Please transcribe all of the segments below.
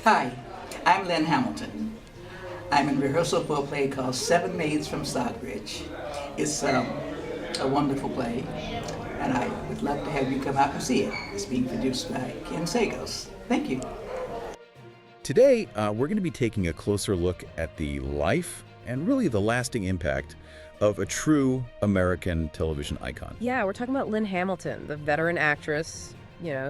Hi, I'm Lynn Hamilton. I'm in rehearsal for a play called Seven Maids from Stockbridge. It's a wonderful play, and I would love to have you come out and see it. It's being produced by Ken Sagos. Thank you. Today, we're going to be taking a closer look at the life and really the lasting impact of a true American television icon. Yeah, we're talking about Lynn Hamilton, the veteran actress,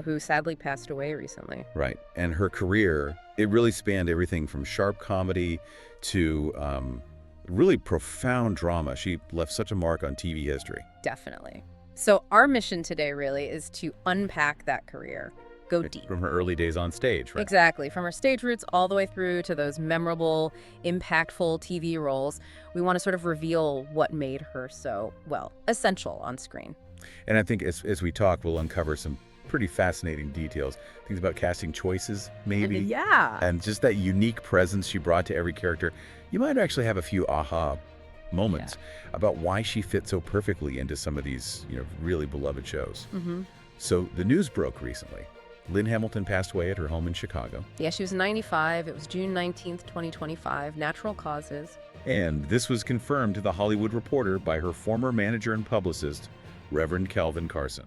who sadly passed away recently. Right. And her career, it really spanned everything from sharp comedy to really profound drama. She left such a mark on TV history. Definitely. So our mission today really is to unpack that career, go deep. From her early days on stage, right? Exactly. From her stage roots all the way through to those memorable, impactful TV roles. We want to sort of reveal what made her so, essential on screen. And I think as we talk, we'll uncover some pretty fascinating details. Things about casting choices, maybe. Yeah. And just that unique presence she brought to every character. You might actually have a few aha moments about why she fit so perfectly into some of these, really beloved shows. So the news broke recently. Lynn Hamilton passed away at her home in Chicago. Yeah, she was 95. It was June 19th, 2025. Natural causes. And this was confirmed to The Hollywood Reporter by her former manager and publicist, Reverend Calvin Carson.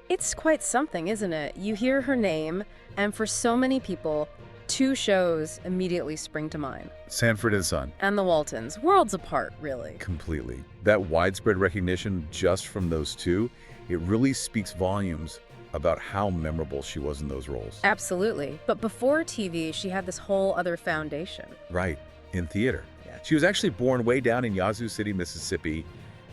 It's quite something, isn't it? You hear her name, and for so many people, two shows immediately spring to mind. Sanford and Son. And the Waltons. Worlds apart, really. Completely. That widespread recognition just from those two, it really speaks volumes about how memorable she was in those roles. Absolutely. But before TV, she had this whole other foundation. Right, in theater. She was actually born way down in Yazoo City, Mississippi,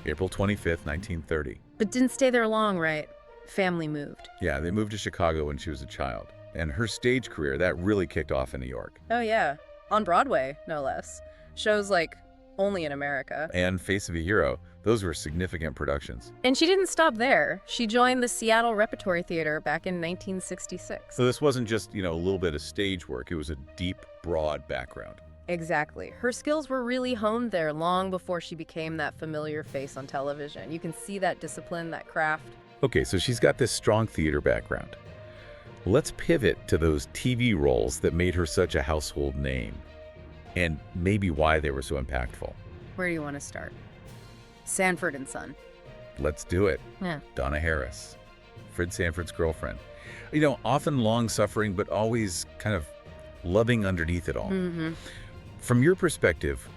April 25th, 1930. But didn't stay there long, right? Family moved. Yeah, they moved to Chicago when she was a child. And her stage career, that really kicked off in New York. Oh, yeah. On Broadway, no less. Shows like Only in America. And Face of a Hero. Those were significant productions. And she didn't stop there. She joined the Seattle Repertory Theater back in 1966. So this wasn't just, a little bit of stage work. It was a deep, broad background. Exactly. Her skills were really honed there long before she became that familiar face on television. You can see that discipline, that craft. Okay, so she's got this strong theater background. Let's pivot to those TV roles that made her such a household name, and maybe why they were so impactful. Where do you want to start? Sanford and Son. Let's do it. Yeah. Donna Harris, Fred Sanford's girlfriend. Often long-suffering, but always kind of loving underneath it all. From your perspective,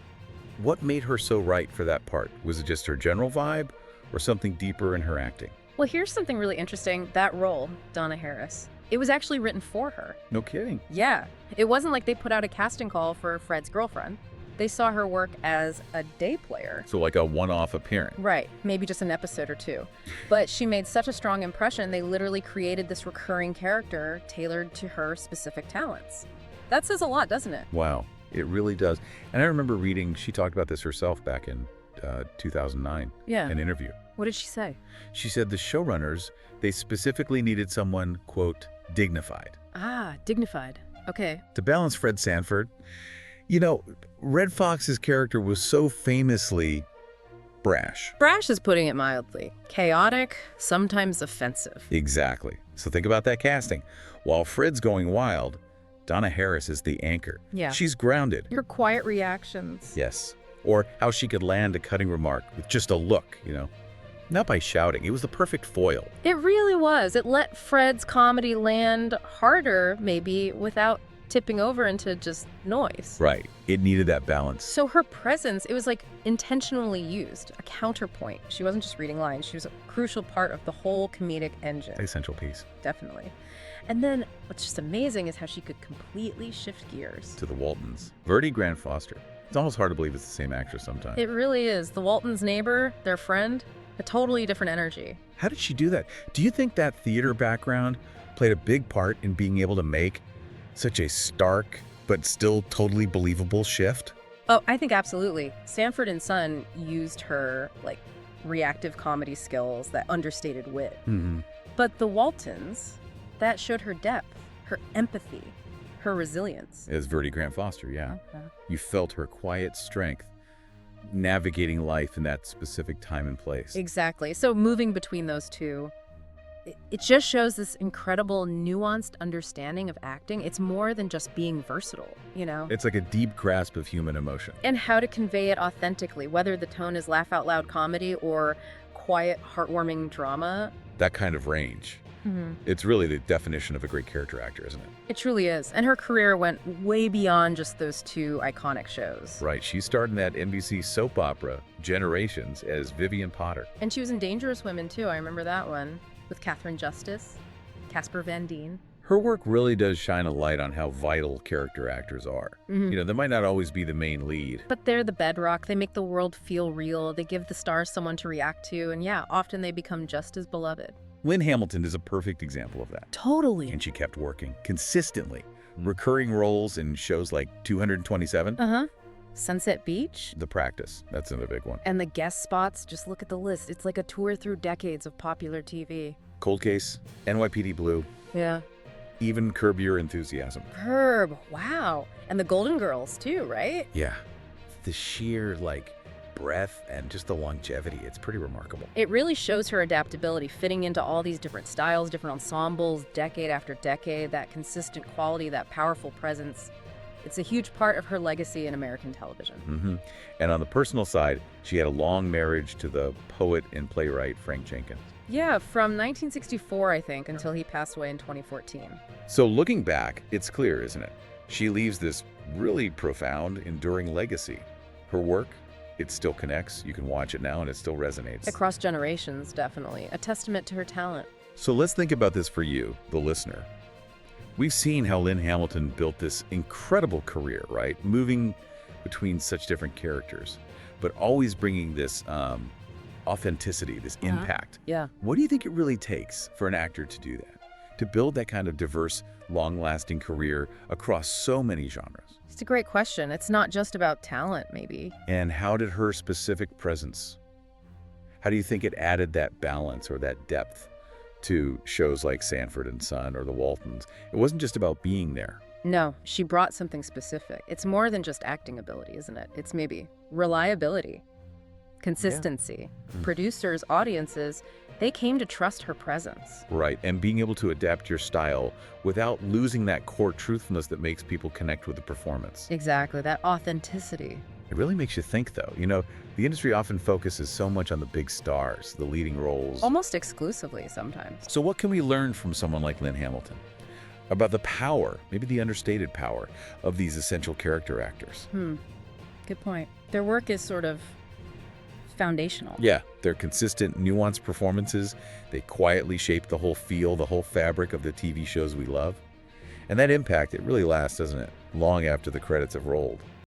what made her so right for that part? Was it just her general vibe or something deeper in her acting? Well, here's something really interesting. That role, Donna Harris, it was actually written for her. No kidding. Yeah. It wasn't like they put out a casting call for Fred's girlfriend. They saw her work as a day player. So like a one-off appearance. Right. Maybe just an episode or two. But she made such a strong impression, they literally created this recurring character tailored to her specific talents. That says a lot, doesn't it? Wow. It really does. And I remember reading, she talked about this herself back in 2009, an interview. What did she say? She said the showrunners, they specifically needed someone, quote, dignified. Ah, dignified. Okay. To balance Fred Sanford. Red Fox's character was so famously brash. Brash is putting it mildly. Chaotic, sometimes offensive. Exactly. So think about that casting. While Fred's going wild, Donna Harris is the anchor. Yeah. She's grounded. Her quiet reactions. Yes. Or how she could land a cutting remark with just a look, Not by shouting. It was the perfect foil. It really was. It let Fred's comedy land harder, maybe, without tipping over into just noise. Right. It needed that balance. So her presence, it was like intentionally used, a counterpoint. She wasn't just reading lines. She was a crucial part of the whole comedic engine. Essential piece. Definitely. And then what's just amazing is how she could completely shift gears. To the Waltons. Verdi Grant Foster. It's almost hard to believe it's the same actress sometimes. It really is. The Waltons' neighbor, their friend, a totally different energy. How did she do that? Do you think that theater background played a big part in being able to make such a stark but still totally believable shift? Oh, I think absolutely. Sanford and Son used her, reactive comedy skills, that understated wit. But the Waltons, that showed her depth, her empathy, her resilience. As Verdi Grant Foster, yeah. Okay. You felt her quiet strength navigating life in that specific time and place. Exactly. So moving between those two, it just shows this incredible nuanced understanding of acting. It's more than just being versatile, you know? It's like a deep grasp of human emotion. And how to convey it authentically, whether the tone is laugh out loud comedy or quiet, heartwarming drama. That kind of range. It's really the definition of a great character actor, isn't it? It truly is. And her career went way beyond just those two iconic shows. Right. She starred in that NBC soap opera, Generations, as Vivian Potter. And she was in Dangerous Women, too. I remember that one with Catherine Justice, Casper Van Dien. Her work really does shine a light on how vital character actors are. You know, they might not always be the main lead. But they're the bedrock. They make the world feel real. They give the stars someone to react to. And yeah, often they become just as beloved. Lynn Hamilton is a perfect example of that. Totally. And she kept working consistently. Recurring roles in shows like 227. Sunset Beach. The Practice. That's another big one. And the guest spots, just look at the list. It's like a tour through decades of popular TV. Cold Case, NYPD Blue, Yeah. even Curb Your Enthusiasm. Curb. Wow. And the Golden Girls, too, right? Yeah. The sheer, breadth and just the longevity, it's pretty remarkable. It really shows her adaptability, fitting into all these different styles, different ensembles, decade after decade, that consistent quality, that powerful presence. It's a huge part of her legacy in American television. And on the personal side, she had a long marriage to the poet and playwright Frank Jenkins. Yeah, from 1964, I think, until he passed away in 2014. So looking back, it's clear, isn't it? She leaves this really profound, enduring legacy. Her work, it still connects. You can watch it now and it still resonates. Across generations, definitely. A testament to her talent. So let's think about this for you, the listener. We've seen how Lynn Hamilton built this incredible career, right? Moving between such different characters, but always bringing this authenticity, this impact. Yeah. What do you think it really takes for an actor to do that? To build that kind of diverse, long-lasting career across so many genres? It's a great question. It's not just about talent, maybe. And how did her specific presence, how do you think it added that balance or that depth to shows like Sanford and Son or the Waltons? It wasn't just about being there. No, she brought something specific. It's more than just acting ability, isn't it? It's maybe reliability, consistency. Producers, audiences, they came to trust her presence. Right, and being able to adapt your style without losing that core truthfulness that makes people connect with the performance. Exactly, that authenticity. It really makes you think, though. You know, the industry often focuses so much on the big stars, the leading roles. Almost exclusively sometimes. So what can we learn from someone like Lynn Hamilton about the power, maybe the understated power, of these essential character actors? Good point. Their work is sort of foundational. Yeah, their consistent, nuanced performances, they quietly shape the whole feel, the whole fabric of the TV shows we love. And that impact, it really lasts, doesn't it? Long after the credits have rolled.